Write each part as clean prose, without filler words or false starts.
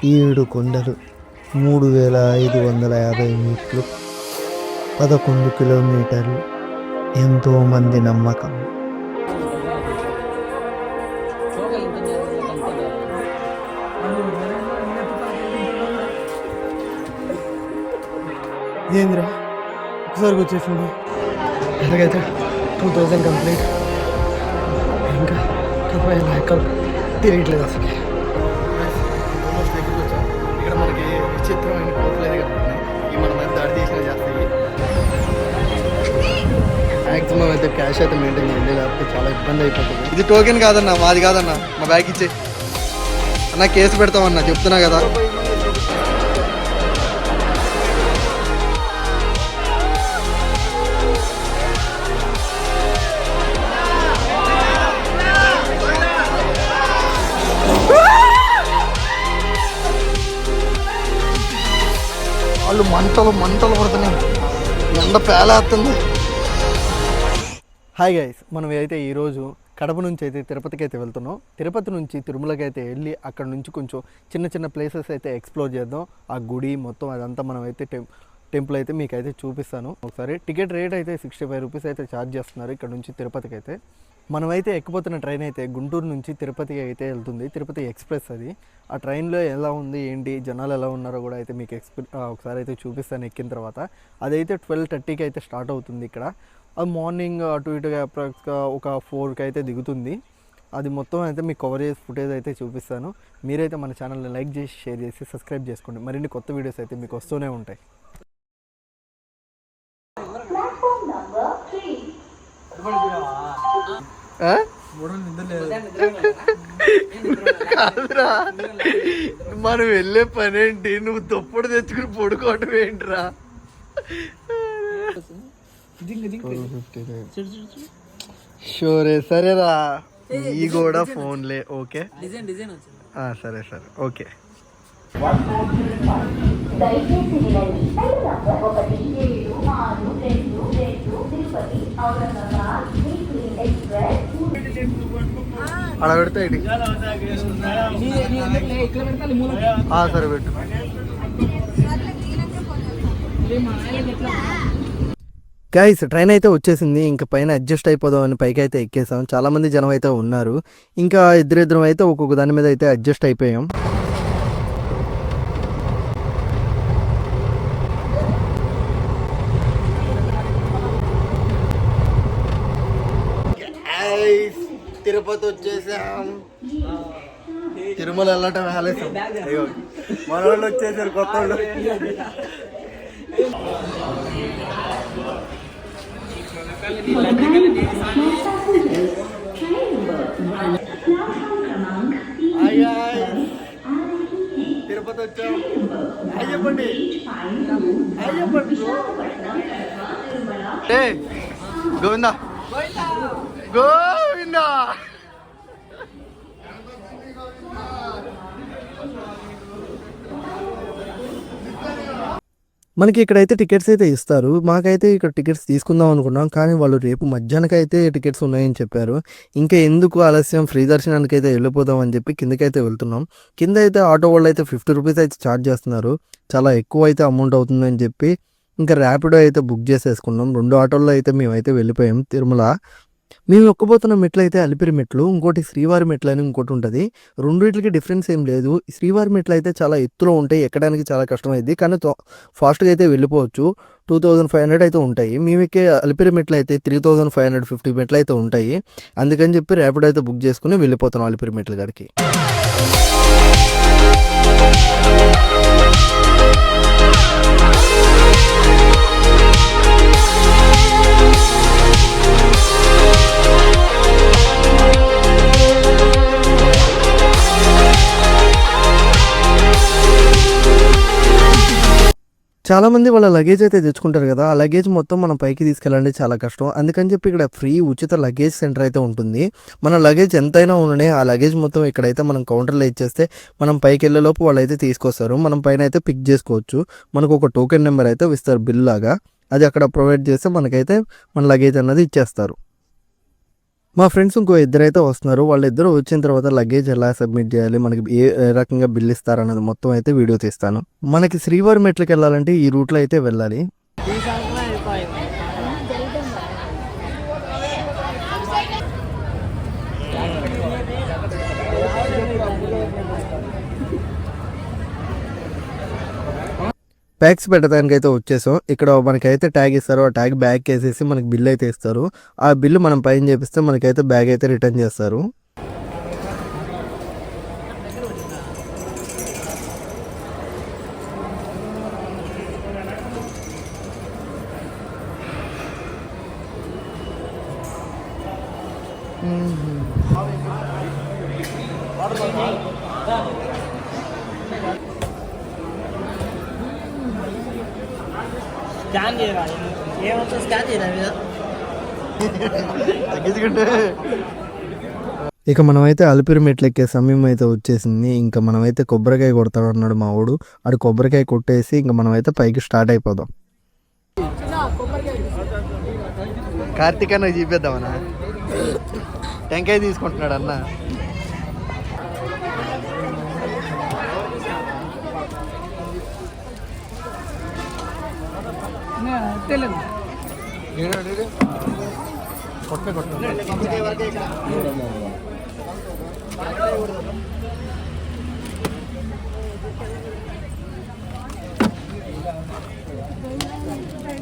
7 కొండలు, 3550 మీటర్లు, 11 కిలోమీటర్లు, ఎంతోమంది నమ్మకం. ఏంద్రా ఒకసారి వచ్చేసింది. ఎలాగైతే 2000 కంప్లీట్. ఇంకా ఎక్కడ తిరగట్లేదు అసలు. ఇక్కడ మనకి విచిత్రమైన కోతలేదు కనపడుతున్నాయి. ఇవి మన మీద దాడి చేసిన చేస్తాయి. మ్యాక్సిమం అయితే క్యాష్ అయితే మెయింటైన్ చేయండి, లేకపోతే చాలా ఇబ్బంది అయిపోతుంది. ఇది టోకెన్ కాదన్నా, మాది కాదన్నా, మా బ్యాగ్ ఇచ్చే అన్న, కేసు పెడతామన్నా, చెప్తున్నా కదా. వాళ్ళు మంటలు పడుతున్నాయి, ఎండ పేలేస్తుంది. హాయ్ గైస్, మనం అయితే ఈరోజు కడప నుంచి అయితే తిరుపతికి అయితే వెళ్తున్నాం. తిరుపతి నుంచి తిరుమలకి అయితే వెళ్ళి అక్కడ నుంచి కొంచెం చిన్న చిన్న ప్లేసెస్ అయితే ఎక్స్ప్లోర్ చేద్దాం. ఆ గుడి మొత్తం అదంతా మనం అయితే టెంపుల్ అయితే మీకు అయితే చూపిస్తాను ఒకసారి. టికెట్ రేట్ అయితే 65 రూపీస్ అయితే ఛార్జ్ చేస్తున్నారు ఇక్కడ నుంచి తిరుపతికి అయితే. మనమైతే ఎక్కిపోతున్న ట్రైన్ అయితే గుంటూరు నుంచి తిరుపతికి అయితే వెళ్తుంది, తిరుపతి ఎక్స్ప్రెస్ అది. ఆ ట్రైన్లో ఎలా ఉంది ఏంటి, జనాలు ఎలా ఉన్నారో కూడా అయితే మీకు ఒకసారి అయితే చూపిస్తాను ఎక్కిన తర్వాత. అదైతే 12:30కి అయితే స్టార్ట్ అవుతుంది ఇక్కడ. అది మార్నింగ్ అటు ఇటుగా అప్రాక్స్గా ఒక 4కి అయితే దిగుతుంది. అది మొత్తం అయితే మీకు కవర్ చేసి ఫుటేజ్ అయితే చూపిస్తాను. మీరైతే మన ఛానల్ని లైక్ చేసి షేర్ చేసి సబ్స్క్రైబ్ చేసుకోండి. మరిన్ని కొత్త వీడియోస్ అయితే మీకు వస్తూనే ఉంటాయి. కాదురా, మనం వెళ్ళే పని ఏంటి, నువ్వు తప్పుడు తెచ్చుకుని పడుకోవటం ఏంట్రా. షోరే, సరేరా, ఈ కూడా ఫోన్లే. ఓకే సరే ఓకే. అలా పెడతా ఇది. సరే పెట్టు. గైస్, ట్రైన్ అయితే వచ్చేసింది. ఇంకా పైన అడ్జస్ట్ అయిపోదాం అని పైకి అయితే ఎక్కేసాం. చాలామంది జనం అయితే ఉన్నారు. ఇంకా ఇద్దరిద్దరం అయితే ఒక్కొక్క దాని మీద అయితే అడ్జస్ట్ అయిపోయాం. తిరుపతి వచ్చేసాం. తిరుమల వెళ్ళటం ఆలస్యం. మన వాళ్ళు వచ్చేసారు, కొత్త వాళ్ళు. తిరుపతి వచ్చాం. అయ్యప్పండి గోవిందా గోవిందా. మనకి ఇక్కడైతే టికెట్స్ అయితే ఇస్తారు. మాకైతే ఇక్కడ టికెట్స్ తీసుకుందాం అనుకున్నాం, కానీ వాళ్ళు రేపు మధ్యాహ్నానికి అయితే టికెట్స్ ఉన్నాయని చెప్పారు. ఇంకా ఎందుకు ఆలస్యం, ఫ్రీ దర్శనానికి అయితే వెళ్ళిపోదాం అని చెప్పి కిందకైతే వెళ్తున్నాం. కింద అయితే ఆటో వాళ్ళు అయితే 50 రూపీస్ అయితే ఛార్జ్ చేస్తున్నారు. చాలా ఎక్కువ అయితే అమౌంట్ అవుతుందని చెప్పి ఇంకా ర్యాపిడో అయితే బుక్ చేసేసుకున్నాం. 2 ఆటోల్లో అయితే మేమైతే వెళ్ళిపోయాం తిరుమల. మేము ఎక్కబోతున్న మెట్లు అయితే అలిపిరి మెట్లు, ఇంకోటి శ్రీవారి మెట్లు అని ఇంకోటి ఉంటుంది. రెండింటికి డిఫరెన్స్ ఏం లేదు. శ్రీవారి మెట్లు అయితే చాలా ఎత్తులో ఉంటాయి, ఎక్కడానికి చాలా కష్టమైంది, కానీ ఫాస్ట్గా అయితే వెళ్ళిపోవచ్చు. 2500 అయితే ఉంటాయి. మేము ఎక్కే అలిపిరి మెట్లు అయితే 3550 మెట్లు అయితే ఉంటాయి. అందుకని చెప్పి ర్యాపిడో అయితే బుక్ చేసుకుని వెళ్ళిపోతున్నాం అలిపిరి మెట్ల గారికి. చాలామంది వాళ్ళ లగేజ్ అయితే తెచ్చుకుంటారు కదా, ఆ లగేజ్ మొత్తం మనం పైకి తీసుకెళ్ళాలంటే చాలా కష్టం. అందుకని చెప్పి ఇక్కడ ఫ్రీ ఉచిత లగేజ్ సెంటర్ అయితే ఉంటుంది. మన లగేజ్ ఎంతైనా ఉండనే ఆ లగేజ్ మొత్తం ఇక్కడైతే మనం కౌంటర్లో ఇచ్చేస్తే మనం పైకి వెళ్ళేలోపు వాళ్ళు అయితే తీసుకొస్తారు. మనం పైన అయితే పిక్ చేసుకోవచ్చు. మనకు ఒక టోకెన్ నెంబర్ అయితే ఇస్తారు, బిల్ లాగా. అది అక్కడ ప్రొవైడ్ చేస్తే మనకైతే మన లగేజ్ అన్నది ఇచ్చేస్తారు. మా ఫ్రెండ్స్ ఇంకో ఇద్దరైతే వస్తున్నారు. వాళ్ళిద్దరూ వచ్చిన తర్వాత లగేజ్ ఎలా సబ్మిట్ చేయాలి, మనకి ఏ రకంగా బిల్ ఇస్తారన్నది మొత్తం అయితే వీడియో తీస్తాను. మనకి శ్రీవారి మెట్లకి వెళ్ళాలంటే ఈ రూట్లో అయితే వెళ్ళాలి. బ్యాగ్స్ పెట్టడానికి అయితే వచ్చేసాం. ఇక్కడ మనకైతే ట్యాగ్ ఇస్తారు. ఆ ట్యాగ్ బ్యాగ్ వేసేసి మనకి బిల్ అయితే ఇస్తారు. ఆ బిల్లు మనం పైన చేపిస్తే మనకైతే బ్యాగ్ అయితే రిటర్న్ చేస్తారు. స్కాన్ చేయరా ఏమవుతుంది స్కాన్ చేయరా మీరు ఇక మనమైతే అలిపిరి మెట్లు ఎక్కే సమయం అయితే వచ్చేసింది. ఇంకా మనమైతే కొబ్బరికాయ కొడతాడు అన్నాడు మా వాడు. ఆడు కొబ్బరికాయ కొట్టేసి ఇంకా మనమైతే పైకి స్టార్ట్ అయిపోదాం. కార్తీక్ అన్న చూపిద్దామన్నా, టెంకాయ తీసుకుంటున్నాడు అన్న.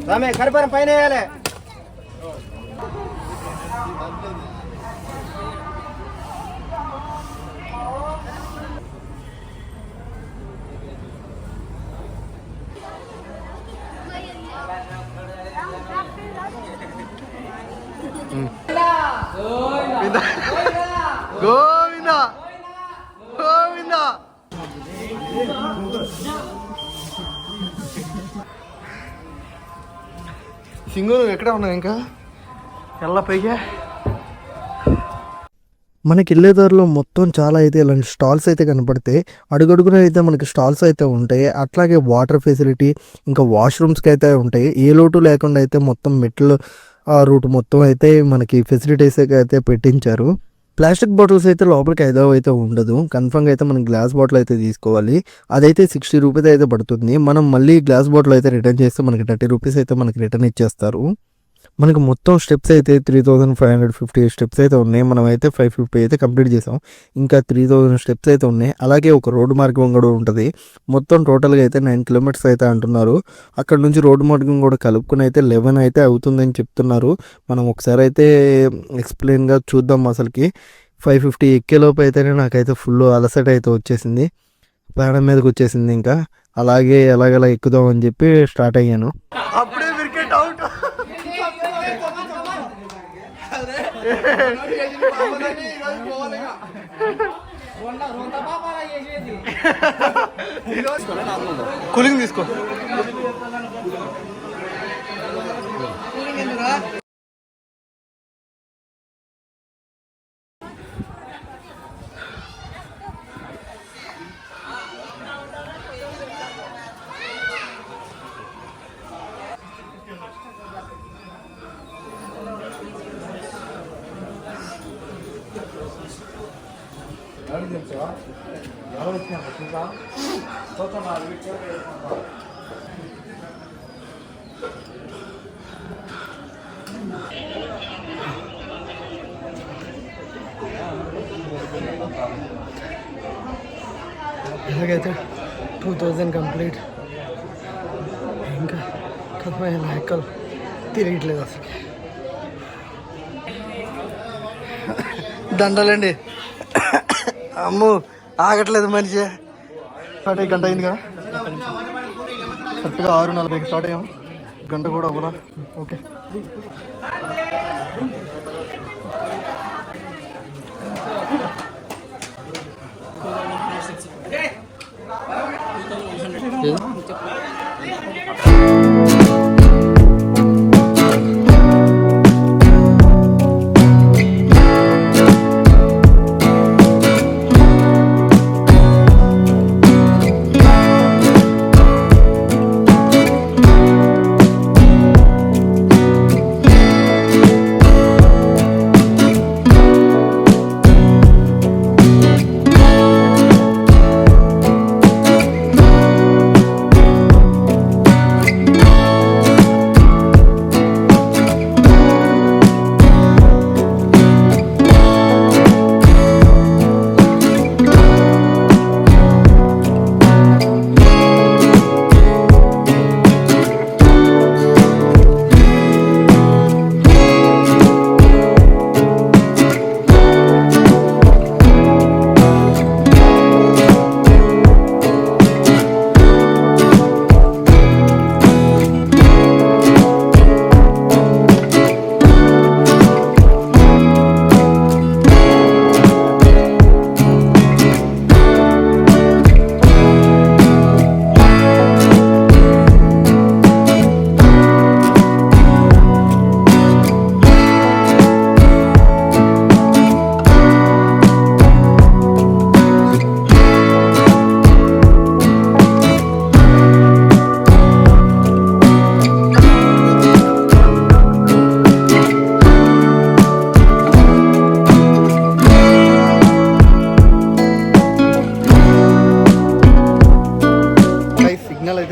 రామే కడపరం పైన వేయాలి. గోవింద గోవింద. సింగు నువ్వు ఎక్కడ ఉన్నావు? ఇంకా ఎలా పైగా మనకి వెళ్ళే దారిలో మొత్తం చాలా అయితే ఇలాంటి స్టాల్స్ అయితే కనపడితే అడుగడుగున అయితే మనకి స్టాల్స్ అయితే ఉంటాయి. అట్లాగే వాటర్ ఫెసిలిటీ ఇంకా వాష్రూమ్స్కి అయితే ఉంటాయి. ఏ లోటు లేకుండా అయితే మొత్తం మెట్లు ఆ రూట్ మొత్తం అయితే మనకి ఫెసిలిటీస్ అయితే పెట్టించారు. ప్లాస్టిక్ బాటిల్స్ అయితే లోపలికి అయితే ఉండదు. కన్ఫర్మ్గా అయితే మనం గ్లాస్ బాటిల్ అయితే తీసుకోవాలి. అదైతే 60 రూపీస్ అయితే పడుతుంది. మనం మళ్ళీ గ్లాస్ బాటిల్ అయితే రిటర్న్ చేస్తే మనకి 30 రూపీస్ అయితే మనకి రిటర్న్ ఇచ్చేస్తారు. మనకు మొత్తం స్టెప్స్ అయితే 3550 స్టెప్స్ అయితే ఉన్నాయి. మనం అయితే 550 అయితే కంప్లీట్ చేసాం. ఇంకా 3000 స్టెప్స్ అయితే ఉన్నాయి. అలాగే ఒక రోడ్డు మార్గం కూడా ఉంటుంది. మొత్తం టోటల్గా అయితే 9 కిలోమీటర్స్ అయితే అంటున్నారు. అక్కడ నుంచి రోడ్డు మార్గం కూడా కలుపుకుని అయితే 11 అయితే అవుతుందని చెప్తున్నారు. మనం ఒకసారి అయితే ఎక్స్ప్లెయిన్గా చూద్దాం. అసలుకి 550 ఎక్కేలోపు అయితేనే నాకైతే ఫుల్ అలసట అయితే వచ్చేసింది. ప్రాణం మీదకి వచ్చేసింది. ఇంకా అలాగే ఎలాగలా ఎక్కుదాం అని చెప్పి స్టార్ట్ అయ్యాను. అప్పుడే వికెట్ అవుట్. కూలింగ్ తీసుకో. ఇలాగైతే 2000 కంప్లీట్. ఇంకా ఎక్కలు తిరగట్లేదు అసలు. దండలండి. అమ్ము ఆగట్లేదు మనిషి. స్టార్ట్ అయ్యి గంట అయింది కదా, కరెక్ట్గా 6:40కి స్టార్ట్ అయ్యాము. గంట కూడా అవ్వలా. ఓకే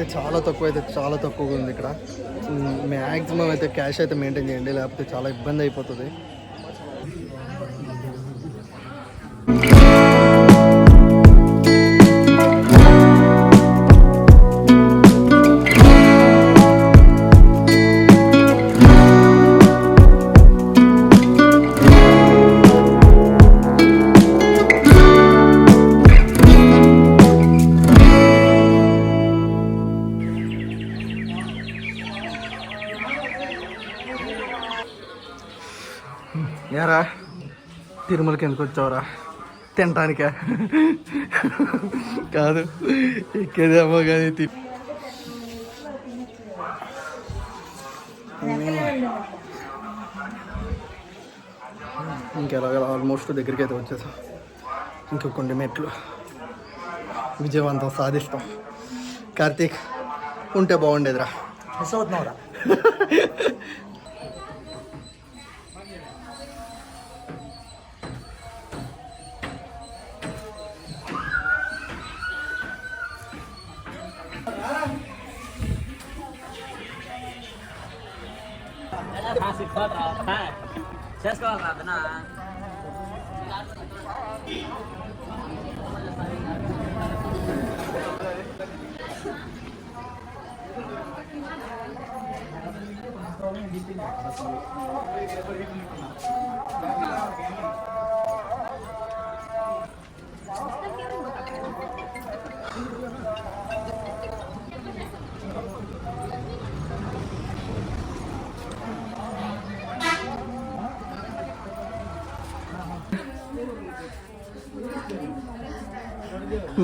అయితే చాలా తక్కువగా ఉంది ఇక్కడ. మ్యాక్సిమం అయితే క్యాష్ అయితే మెయింటైన్ చేయండి, లేకపోతే చాలా ఇబ్బంది అయిపోతుంది. యారా తిరుమలకి ఎందుకు వచ్చావురా? తినటానికా? కాదు, ఎక్కేదేమో కానీ ఇంకెలాగ ఆల్మోస్ట్ దగ్గరికి అయితే వచ్చేసాం. ఇంక కొన్ని మెట్లు విజయవంతం సాధిస్తాం. కార్తీక్ ఉంటే బాగుండేదిరా. మిస్ అవుతున్నావురా. చేసుకోవాలరా అదనా.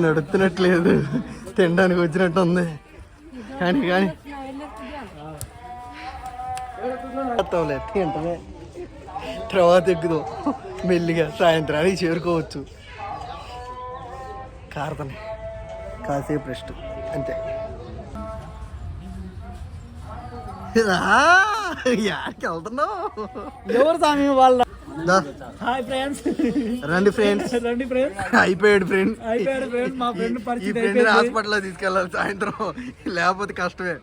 నడుతున్నట్లేదు, తినడానికి వచ్చినట్టు ఉంది. కానీ తింటమే తర్వాత ఎక్కుదాం. మెల్లిగా సాయంత్రానికి చేరుకోవచ్చు. కారతనే కాసేపు రెస్ట్ అంతే. యాడికి వెళ్తున్నావు? ఎవరు స్వామి వాళ్ళ? హాయ్ ఫ్రెండ్స్, రండి ఫ్రెండ్స్. అయిపోయాడు ఫ్రెండ్. మా ఫ్రెండ్ ఈ ఫ్రెండ్ హాస్పిటల్లో తీసుకెళ్ళాలి సాయంత్రం, లేకపోతే కష్టమే.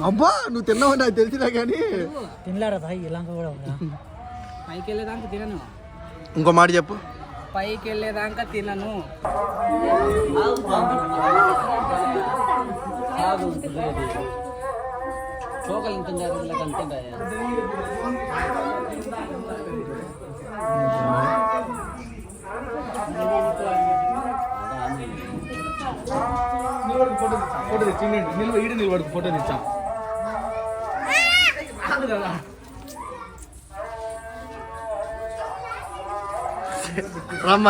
అబ్బా నువ్వు తిన్నావు నాకు తెలిసినా కానీ తినలేరా ఇలాంటి కూడా పైకి వెళ్ళేదాకా తినను. ఇంకో మాట చెప్పు. పైకి వెళ్ళేదాకా తినను. చోకలు ఇంత అంతే. ఫోటో తెచ్చి నిలబడి ఫోటో తెచ్చా.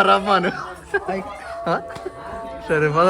రమ్మను. సరే పద.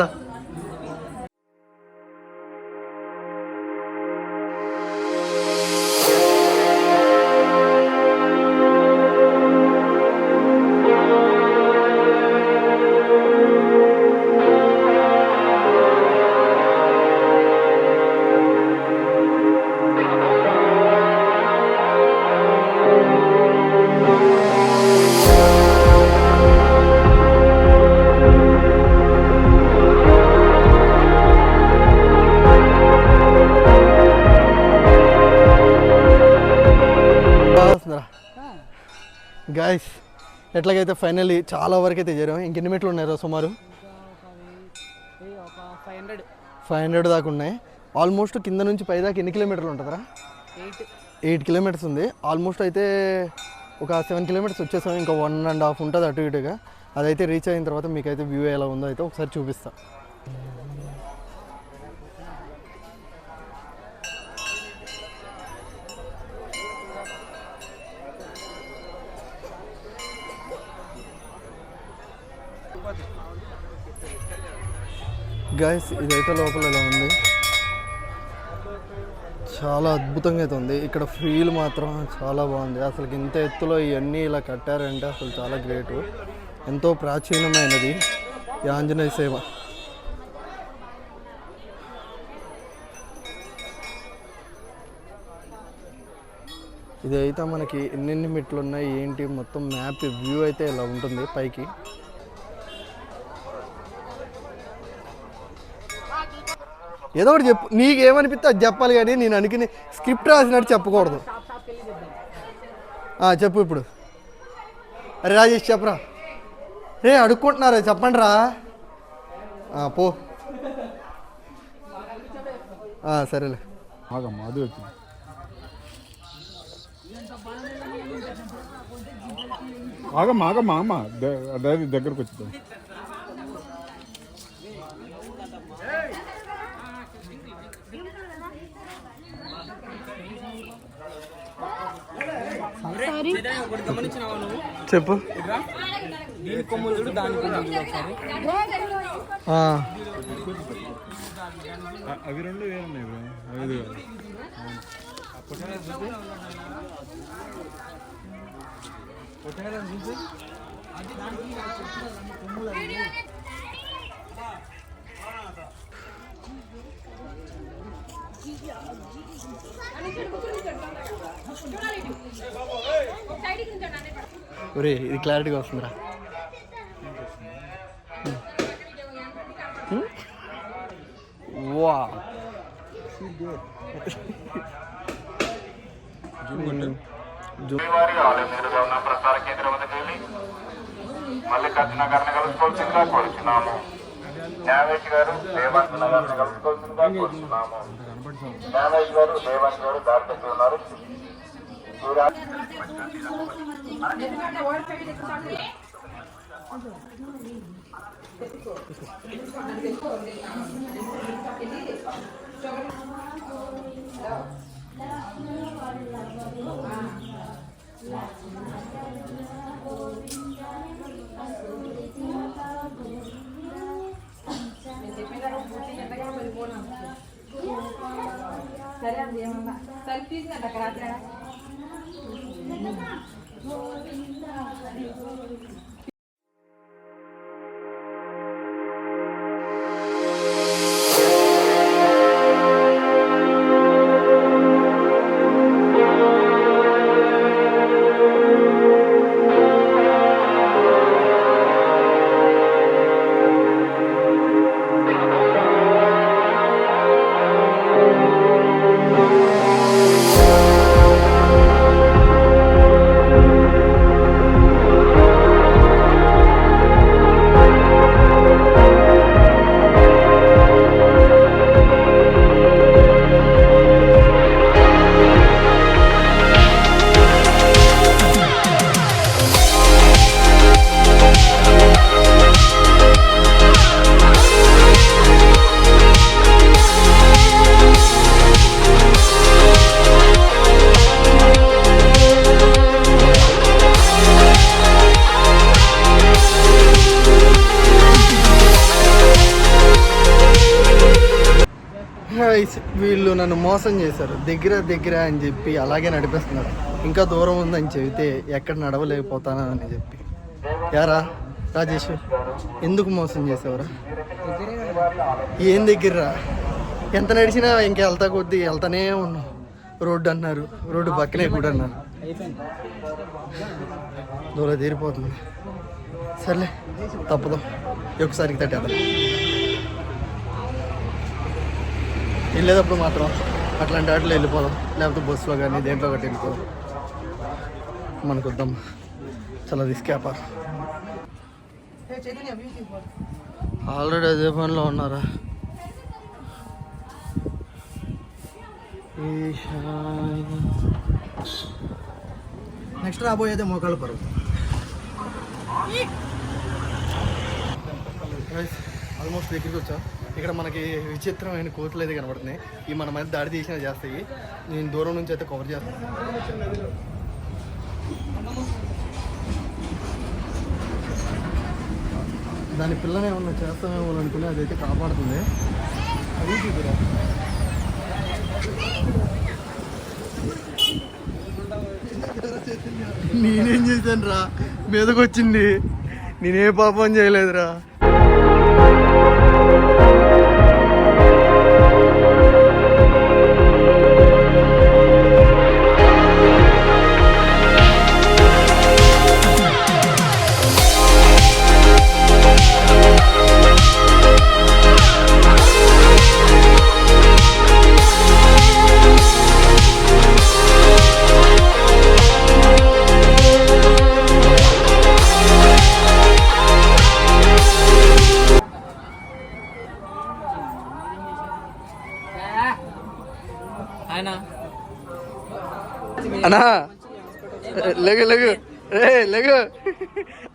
గాయస్ ఎట్లాగైతే ఫైనల్లీ చాలా వరకు అయితే చేరాం. ఇంకెన్ని మెట్లు ఉన్నాయో సుమారు 500 దాకా ఉన్నాయి. ఆల్మోస్ట్ కింద నుంచి పై దాకా ఎన్ని కిలోమీటర్లు ఉంటుందిరా? 8 కిలోమీటర్స్ ఉంది. ఆల్మోస్ట్ అయితే ఒక 7 కిలోమీటర్స్ వచ్చేసాం. ఇంకా 1.5 ఉంటుంది అటు ఇటుగా. అదైతే రీచ్ అయిన తర్వాత మీకైతే వ్యూ ఎలా ఉందో అయితే ఒకసారి చూపిస్తా. గాయస్ ఇదైతే లోపల ఎలా ఉంది, చాలా అద్భుతంగా అయితే ఉంది. ఇక్కడ ఫీల్ మాత్రం చాలా బాగుంది. అసలు ఇంత ఎత్తులో ఇవన్నీ ఇలా కట్టారంటే అసలు చాలా గ్రేటు. ఎంతో ప్రాచీనమైనది ఈ ఆంజనేయ సేవ. ఇదైతే మనకి ఎన్నెన్ని మెట్లు ఉన్నాయి ఏంటి మొత్తం మ్యాప్ వ్యూ అయితే ఇలా ఉంటుంది పైకి. ఏదో ఒకటి చెప్పు, నీకేమనిపిస్తే అది చెప్పాలి కానీ నేను అనుకుని స్క్రిప్ట్ రాసినట్టు చెప్పకూడదు. చెప్పు ఇప్పుడు. అరే రాజేష్ చెప్పరా. రే అడుక్కుంటున్నారా, చెప్పండి రా. పో. సరేలే. ఆగమ్మా అది వచ్చింది. ఆగమ్మా అమ్మ దగ్గరకు వచ్చింది. చెప్పు. అవి రెండు వేరున్నాయి బ్రో. ఒరే ఇది క్లారిటీగా వస్తుందిరా. వా ప్రసార కేంద్రం వద్దకు వెళ్ళి మల్లికార్జున గారిని కలుసుకోవాల్సిందిగా కోరుచున్నాము. న్యాయవేష్ గారు దేవాంశ గారిని కలుసుకోవాల్సిందిగా కోరుచున్నాము. న్యాయవేష్ గారు దేవాంశ గారు దారి దగ్గర ఉన్నారు. సరే అండి ఏమన్నా సరే తీసుకుంట అక్కడ రాత్రి వీళ్ళు నన్ను మోసం చేశారు. దగ్గర అని చెప్పి అలాగే నడిపిస్తున్నారు. ఇంకా దూరం ఉందని చెబితే ఎక్కడ నడవలేకపోతానా అని చెప్పి. యారా రాజేష్, ఎందుకు మోసం చేసేవరా? ఏం దగ్గరరా? ఎంత నడిచినా ఇంకా వెళ్తా కొద్దీ వెళ్తానే ఉన్నాం. రోడ్డు అన్నారు, రోడ్డు పక్కనే కూడా అన్నారు. దూరం తీరిపోతుంది. సర్లే తప్పదు, ఒకసారికి తట్టేద్దాం. వెళ్ళేటప్పుడు మాత్రం అట్లాంటి వాటిలో వెళ్ళిపోదాం, లేకపోతే బస్సులో కానీ దేంట్లో ఒకటి వెళ్ళిపోదాం. మనకు వద్దాం, చాలా రిస్క్ వ్యాపారం. ఆల్రెడీ అదే పనిలో ఉన్నారా? నెక్స్ట్ రాబోయేదే మోకాళ్ళ పరువు. ఆల్మోస్ట్ దగ్గరికి వచ్చా. ఇక్కడ మనకి విచిత్రమైన కోతులు అయితే కనబడుతున్నాయి. ఇవి మన మీద దాడి తీసినా చేస్తాయి. నేను దూరం నుంచి అయితే కవర్ చేస్తాను. దాని పిల్లని ఏమన్నా చేస్తామేమో అనుకుని అదైతే కాపాడుతుంది. అది చూద్దురా. నేనేం చేశాను రా, మీదకి వచ్చింది. నేనే పాపం చేయలేదురా. అన్నా లేగు లేగు రే లేగు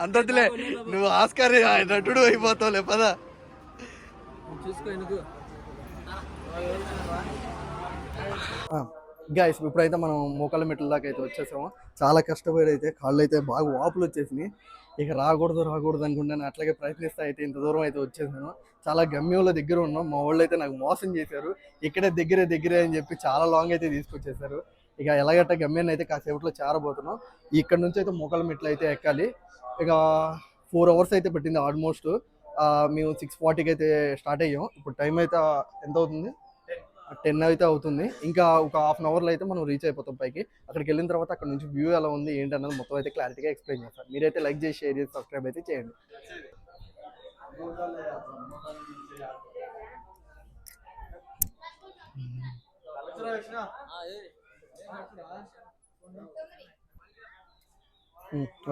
అంతలే నువ్వు ఆస్కార్ నటుడు అయిపోతావు లే పదా. గైస్ ఇప్పుడైతే మనం మోకాళ్ళ మెట్ల దాకా అయితే వచ్చేసాము. చాలా కష్టపడి అయితే కాళ్ళు అయితే బాగా వాపులు వచ్చేసినాయి. ఇక రాకూడదు అనుకుంటాను, అట్లాగే ప్రయత్నిస్తే అయితే ఇంత దూరం అయితే వచ్చేసాను. చాలా గమ్యంలో దగ్గర ఉన్నాం. మా వాళ్ళు అయితే నాకు మోసం చేశారు. ఇక్కడే దగ్గరే అని చెప్పి చాలా లాంగ్ అయితే తీసుకొచ్చేసారు. ఇక ఎలాగట్ట గమ్యాన్ని అయితే కాసేపట్లో చేరబోతున్నాం. ఇక్కడ నుంచి అయితే మోకాళ్ళ మెట్లు అయితే ఎక్కాలి. ఇక 4 hours అయితే పెట్టింది ఆల్మోస్ట్. మేము 6:40కి అయితే స్టార్ట్ అయ్యాం. ఇప్పుడు టైం అయితే ఎంత అవుతుంది, 10 అయితే అవుతుంది. ఇంకా ఒక 1/2 hourలో అయితే మనం రీచ్ అయిపోతాం పైకి. అక్కడికి వెళ్ళిన తర్వాత అక్కడ నుంచి వ్యూ ఎలా ఉంది ఏంటన్నది మొత్తం అయితే క్లారిటీగా ఎక్స్ప్లెయిన్ చేస్తాను. మీరైతే లైక్ చేసి షేర్ చేసి సబ్స్క్రైబ్ అయితే చేయండి.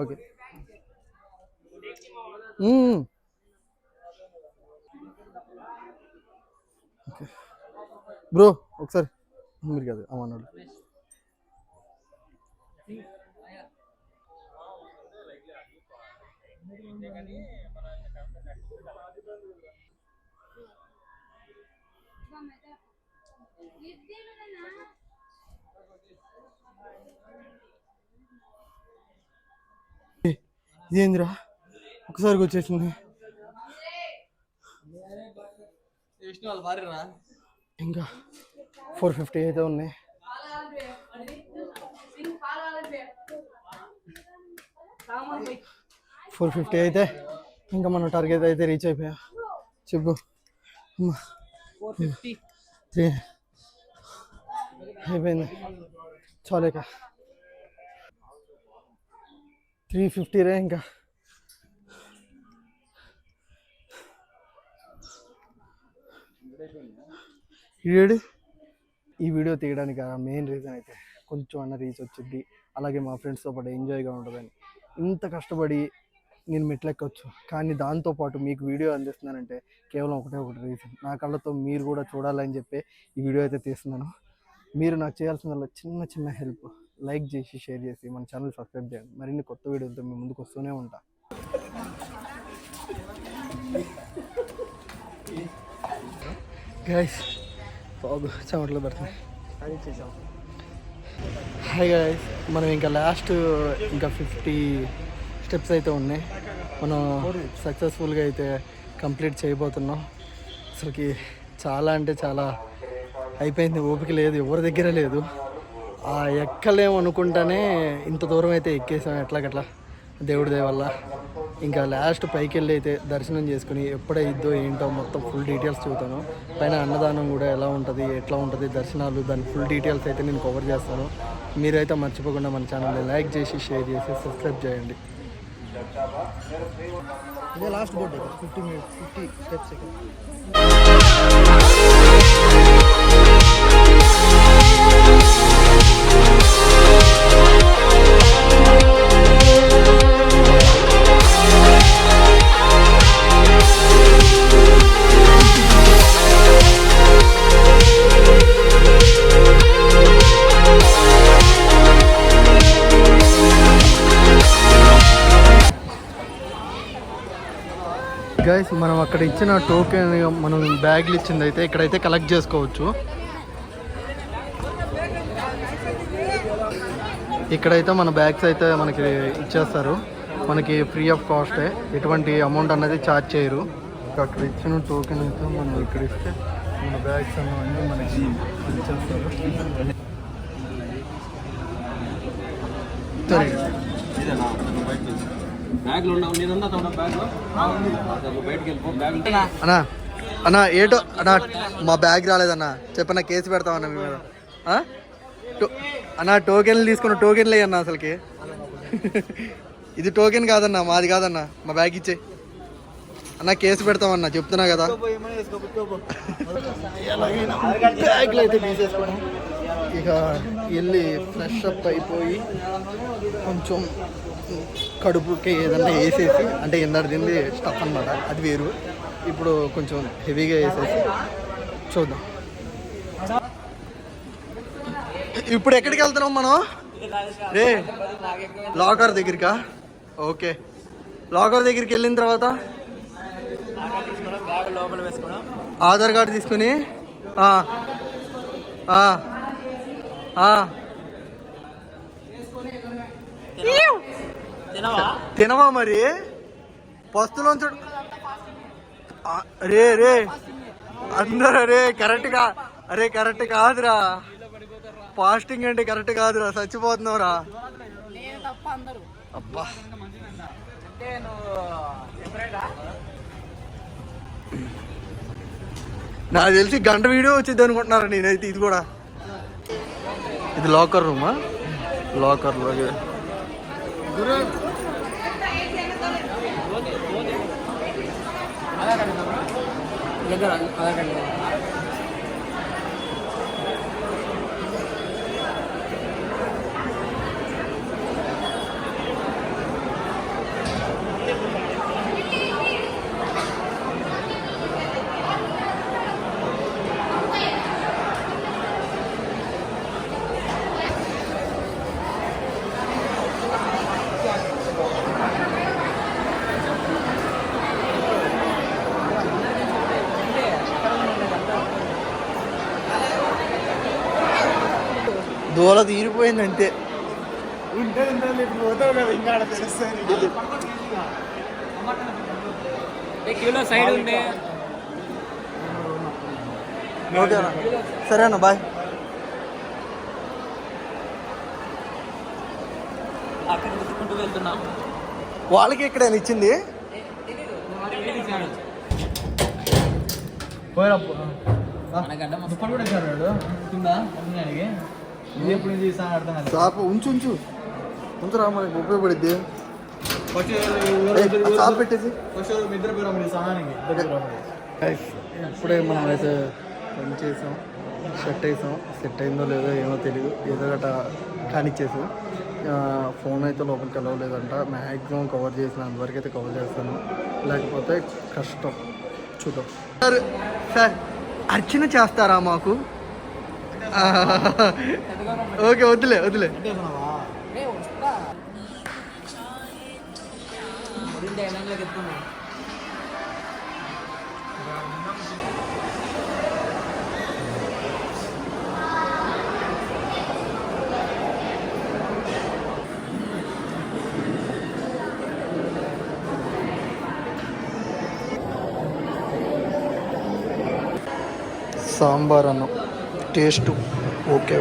ఓకే బ్రో ఒకసారి మీరు కదా అమ్మన్నాడు. ఇదేందిరా ఒకసారికి వచ్చేసింది. ఇంకా 450 అయితే ఉన్నాయి. అయితే ఇంకా మనం టార్గెట్ అయితే రీచ్ అయిపోయా. చెప్పు 3 అయిపోయింది. చాలేక 350 రే. ఇంకా ఈ వీడియో తీయడానికి మెయిన్ రీజన్ అయితే కొంచెం అన్న రీచ్ వచ్చింది, అలాగే మా ఫ్రెండ్స్తో పాటు ఎంజాయ్గా ఉంటుందని. ఇంత కష్టపడి నేను మెట్లెక్కవచ్చు, కానీ దాంతోపాటు మీకు వీడియో అందిస్తున్నానంటే కేవలం ఒకటి రీజన్. నా కళ్ళతో మీరు కూడా చూడాలని చెప్పి ఈ వీడియో అయితే తీస్తున్నాను. మీరు నాకు చేయాల్సిన చిన్న హెల్ప్, లైక్ చేసి షేర్ చేసి మన ఛానల్ సబ్స్క్రైబ్ చేయండి. మరిన్ని కొత్త వీడియోలతో మీ ముందుకు వస్తూనే ఉంటా. గైస్ బాబు చెమటలో పడుతుంది. హాయ్ గైస్, మనం ఇంకా లాస్ట్ 50 స్టెప్స్ అయితే ఉన్నాయి. మనం సక్సెస్ఫుల్గా అయితే కంప్లీట్ చేయబోతున్నాం. అసలుకి చాలా అంటే చాలా అయిపోయింది, ఓపిక లేదు, ఎవరి దగ్గర లేదు. ఎక్కలేము అనుకుంటానే ఇంత దూరం అయితే ఎక్కేసాం ఎట్లాగట్లా దేవుడి దయ వల్ల. ఇంకా లాస్ట్ పైకి వెళ్ళి అయితే దర్శనం చేసుకుని ఎప్పుడైద్దో ఏంటో మొత్తం ఫుల్ డీటెయిల్స్ చూస్తాను. పైన అన్నదానం కూడా ఎలా ఉంటుంది, ఎట్లా ఉంటుంది దర్శనాలు, దాని ఫుల్ డీటెయిల్స్ అయితే నేను కవర్ చేస్తాను. మీరైతే మర్చిపోకుండా మన ఛానల్ని లైక్ చేసి షేర్ చేసి సబ్స్క్రైబ్ చేయండి. ఇదే లాస్ట్ బోర్డు 50 స్టెప్స్. గైస్ మనం అక్కడ ఇచ్చిన టోకెన్ మనం బ్యాగ్లు ఇచ్చింది అయితే ఇక్కడైతే కలెక్ట్ చేసుకోవచ్చు. ఇక్కడైతే మన బ్యాగ్స్ అయితే మనకి ఇచ్చేస్తారు, మనకి ఫ్రీ ఆఫ్ కాస్టే, ఎటువంటి అమౌంట్ అనేది ఛార్జ్ చేయరు. అక్కడ ఇచ్చిన టోకెన్ అయితే మనం ఇక్కడ ఇస్తే మన బ్యాగ్స్ అన్నీ మనకి ఇచ్చేస్తారు. అన్నా ఏటో అన్నా మా బ్యాగ్ రాలేదన్నా, చెప్పన్నా కేసు పెడతామన్నా మీ మీద. అన్నా టోకెన్లు తీసుకున్న టోకెన్లు అయ్యన్నా, అసలుకి ఇది టోకెన్ కాదన్నా, మాది కాదన్నా, మా బ్యాగ్ ఇచ్చే అన్నా, కేసు పెడతామన్నా చెప్తున్నా కదా. బ్యాగ్లు అయితే తీసేసుకోవడం, ఇక వెళ్ళి ఫ్రెష్ అప్ అయిపోయి కొంచెం కడుపుకి ఏదన్నా వేసేసి, అంటే ఎందరు తింది స్టఫ్ అన్నమాట, అది వేరు. ఇప్పుడు కొంచెం హెవీగా వేసేసి చూద్దాం. ఇప్పుడు ఎక్కడికి వెళ్తున్నాం మనం? రే లాకర్ దగ్గరికా? ఓకే, లాకర్ దగ్గరికి వెళ్ళిన తర్వాత ఆధార్ కార్డు తీసుకుని తినవా మరి పస్తులోంచి రే రే అందరూ అరే కరెక్ట్ కాదురా, ఫాస్టింగ్ అంటే కరెక్ట్ కాదురా, చచ్చిపోతున్నావురా. అబ్బా నాకు తెలిసి గంట వీడియో వచ్చింది అనుకుంటున్నారా నేనైతే. ఇది కూడా ఇది లాకర్ రూమా? లాకర్లో దూల తీరిపోయింది అంతే. ఓకేనా, సరేనా, బాయ్. వాళ్ళకి ఎక్కడైనా ఇచ్చింది? ఉంచు ఉంచురా, మనకి ఉపయోగపడిద్ది. పెట్టేసి ఇప్పుడే మనం అయితే పని చేసాం, షర్ట్ వేసాం. సెట్ అయిందో లేదో ఏమో తెలియదు, ఏదో గట్ట కానిచ్చేసాం. ఫోన్ అయితే లోపలికి వెళ్ళలేదంట. మ్యాక్సిమం కవర్ చేసినంతవరకు అయితే కవర్ చేస్తాను, లేకపోతే కష్టం. చూద్దాం. సార్ అర్చన చేస్తారా మాకు? ఓకే, వద్దులే. సాంబార్ అన్నం టేస్ట్ ఓకే.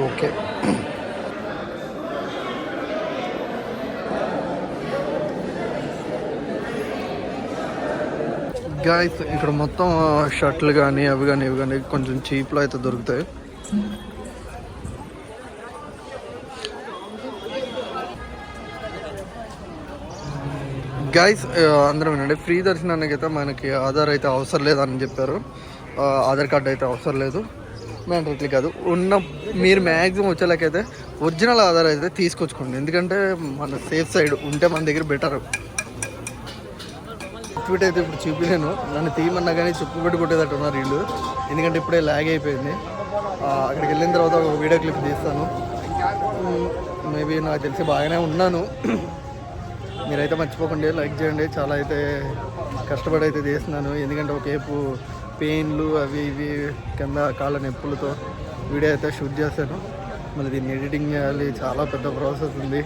గాయస్ ఇక్కడ మొత్తం షర్ట్లు కానీ అవి కానీ కొంచెం చీప్లో అయితే దొరుకుతాయి. గాయస్ అందరం వినండి, ఫ్రీ దర్శనానికి అయితే మనకి ఆధార్ అయితే అవసరం లేదని చెప్పారు. ఆధార్ కార్డు అయితే అవసరం లేదు, మ్యాండేటరీ కాదు. మీరు మ్యాక్సిమం వచ్చేలాకైతే ఒరిజినల్ ఆధార్ అయితే తీసుకొచ్చుకోండి, ఎందుకంటే మన సేఫ్ సైడ్ ఉంటే మన దగ్గర బెటర్. ట్వీట్ అయితే ఇప్పుడు చూపిలేను, నన్ను తీయమన్నా కానీ చెప్పు పెట్టి కొట్టేదట్టు ఉన్నారు వీళ్ళు, ఎందుకంటే ఇప్పుడే ల్యాగ్ అయిపోయింది. అక్కడికి వెళ్ళిన తర్వాత ఒక వీడియో క్లిప్ తీస్తాను. మేబీ నాకు తెలిసి బాగానే ఉన్నాను. మీరైతే మర్చిపోకండి, లైక్ చేయండి. చాలా అయితే కష్టపడి అయితే చేస్తున్నాను, ఎందుకంటే ఒకవైపు పెయిన్లు అవి ఇవి కింద కాళ్ళ నొప్పులతో వీడియో అయితే షూట్ చేశాను. మళ్ళీ దీన్ని ఎడిటింగ్ చేయాలి, చాలా పెద్ద ప్రాసెస్ ఉంది.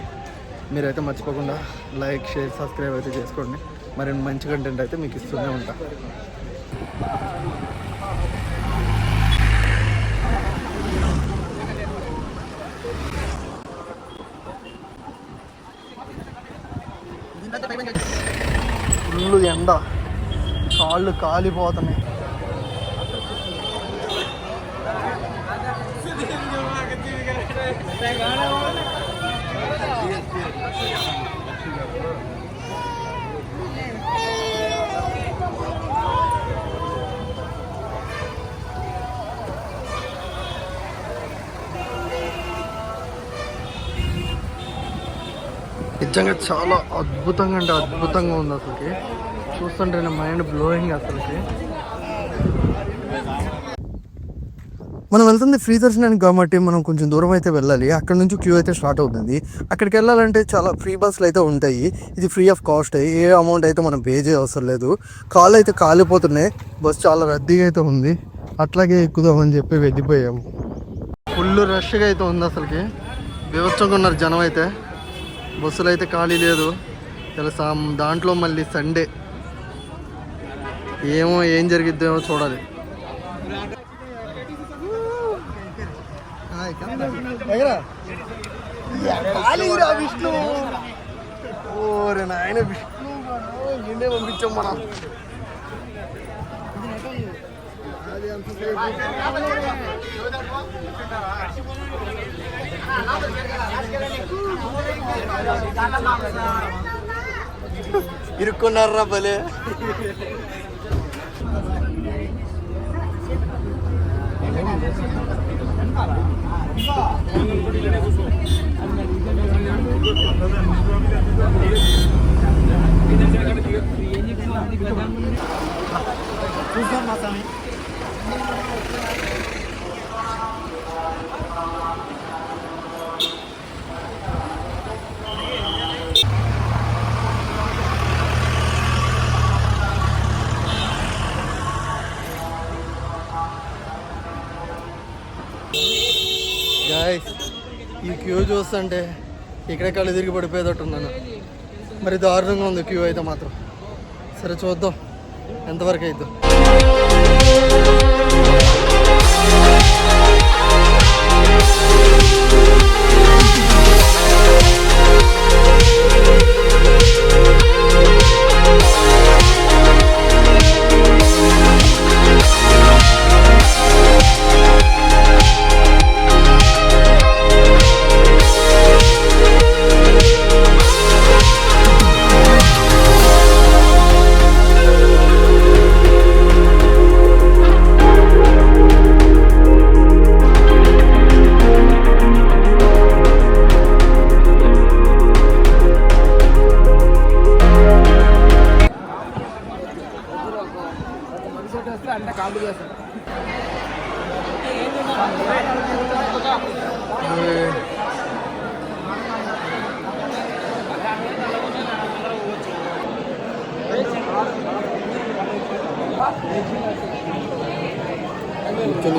మీరైతే మర్చిపోకుండా లైక్, షేర్, సబ్స్క్రైబ్ అయితే చేసుకోండి. మరి మంచి కంటెంట్ అయితే మీకు ఇస్తూనే ఉంటా. ఫుల్ ఎండ, కాళ్ళు కాలిపోతున్నాయి. నిజంగా చాలా అద్భుతంగా అంటే అద్భుతంగా ఉంది. అసలుకి చూస్తుంటే మైండ్ బ్లోయింగ్. అసలుకి మనం వెళ్తుంది ఫ్రీ దర్శనానికి కాబట్టి మనం కొంచెం దూరం అయితే వెళ్ళాలి. అక్కడ నుంచి క్యూ అయితే స్టార్ట్ అవుతుంది. అక్కడికి వెళ్ళాలంటే చాలా ఫ్రీ బస్సులు అయితే ఉంటాయి. ఇది free of cost, A amount అయితే మనం పే చేయ అవసరం లేదు. కాళ్ళు అయితే కాలిపోతున్నాయి, బస్సు చాలా రద్దీగా అయితే ఉంది. అట్లాగే ఎక్కుదామని చెప్పి వెళ్ళిపోయాము. ఫుల్ రష్గా అయితే ఉంది, అసలుకి బీభత్సంగా ఉన్నారు జనం అయితే. బస్సులు అయితే ఖాళీ లేదు తెలుసా. దాంట్లో మళ్ళీ సండే, ఏం జరిగిద్దేమో చూడాలి. విష్ణు ఓరే నాయన, విష్ణు ఇండే పంపించాం మనం. ఇరుక్కున్నారా భలే. గాయ్స్, ఈ క్యూ చూస్తుంటే ఇక్కడే కళ్ళు తిరిగి పడిపోయేటట్టున్నాను. మరి దారుణంగా ఉంది క్యూ అయితే మాత్రం. సరే చూద్దాం ఎంతవరకు అయిద్దాం.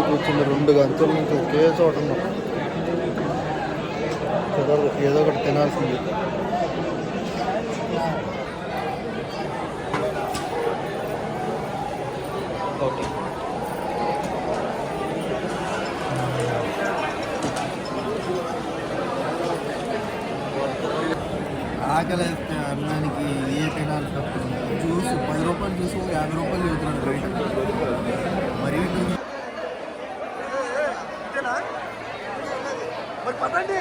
కూర్చుంది 2 గంటల నుంచి ఒకే చోట ఉన్నాం. ఏదో ఒకటి తినాల్సింది. ఆకలి వేస్తే అన్నానికి ఏ తినాలి తప్పదు. జ్యూస్ 10 రూపాయలు జ్యూస్ 50 రూపాయలు చదువుతున్నాడు బయట. మరీ పదండి.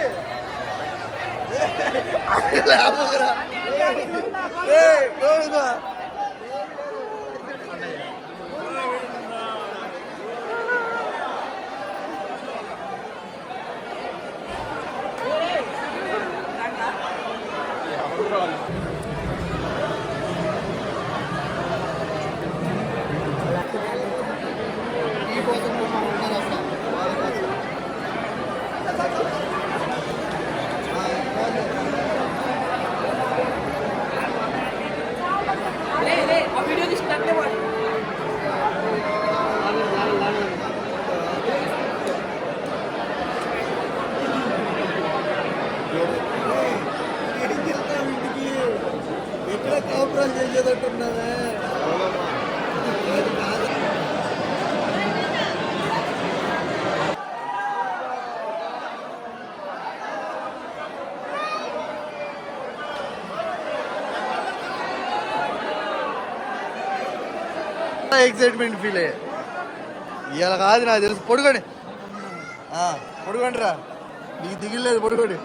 ఎక్కడ కాపురాలు చేసేటట్టున్నావే. ఎక్సైట్మెంట్ ఫీల్ అయ్యే. ఇలా కాదు నాకు తెలుసు. పొడుగండి పొడుగండి రా, నీకు దిగిలేదు పొడుగండి.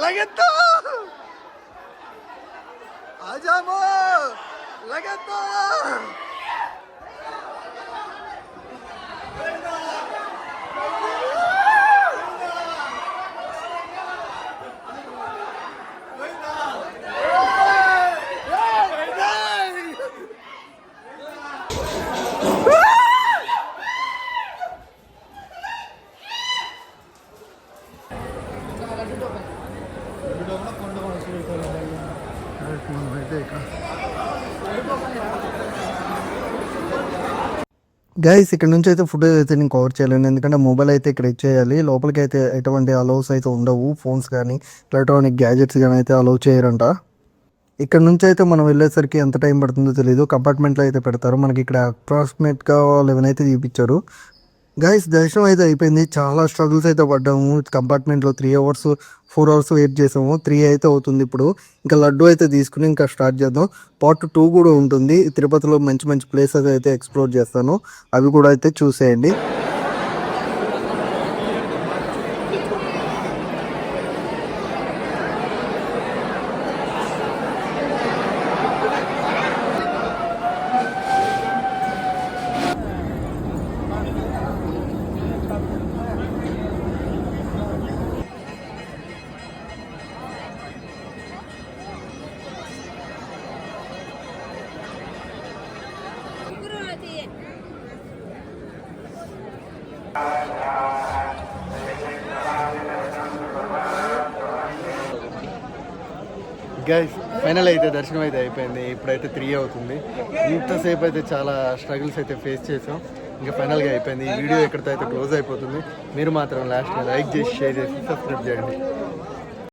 లగెత్తో ఆజామో లగెత్తో గైస్ ఇక్కడ నుంచి అయితే ఫుడ్ అయితే నేను కవర్ చేయలేను, ఎందుకంటే మొబైల్ అయితే ఇక్కడ ఇచ్చేయాలి. లోపలికి అయితే ఎటువంటి అలౌస్ అయితే ఉండవు, ఫోన్స్ కానీ ఎలక్ట్రానిక్ గ్యాజెట్స్ కానీ అయితే అలౌ చేయరంట. ఇక్కడ నుంచి అయితే మనం వెళ్ళేసరికి ఎంత టైం పడుతుందో తెలియదు. కంపార్ట్మెంట్లో అయితే పెడతారు. మనకి ఇక్కడ అప్రాక్సిమేట్గా 11 అయితే చూపించారు. గైస్ దర్శనం అయితే అయిపోయింది. చాలా స్ట్రగుల్స్ అయితే పడ్డాము. కంపార్ట్మెంట్లో 3 అవర్స్ 4 అవర్స్ వెయిట్ చేసాము. 3 అయితే అవుతుంది ఇప్పుడు. ఇంకా లడ్డు అయితే తీసుకుని ఇంకా స్టార్ట్ చేద్దాం. పార్ట్ 2 కూడా ఉంటుంది. తిరుపతిలో మంచి మంచి ప్లేసెస్ అయితే ఎక్స్ప్లోర్ చేస్తాను, అవి కూడా అయితే చూసేయండి. గైస్ ఫైనల్ అయితే దర్శనం అయితే అయిపోయింది. ఇప్పుడైతే 3 అవుతుంది. ఇంతసేపు అయితే చాలా స్ట్రగుల్స్ అయితే ఫేస్ చేసాం. ఇంకా ఫైనల్గా అయిపోయింది. ఈ వీడియో ఎక్కడితో అయితే క్లోజ్ అయిపోతుంది. మీరు మాత్రం లాస్ట్ లైక్ చేసి షేర్ చేసి సబ్స్క్రైబ్ చేయండి.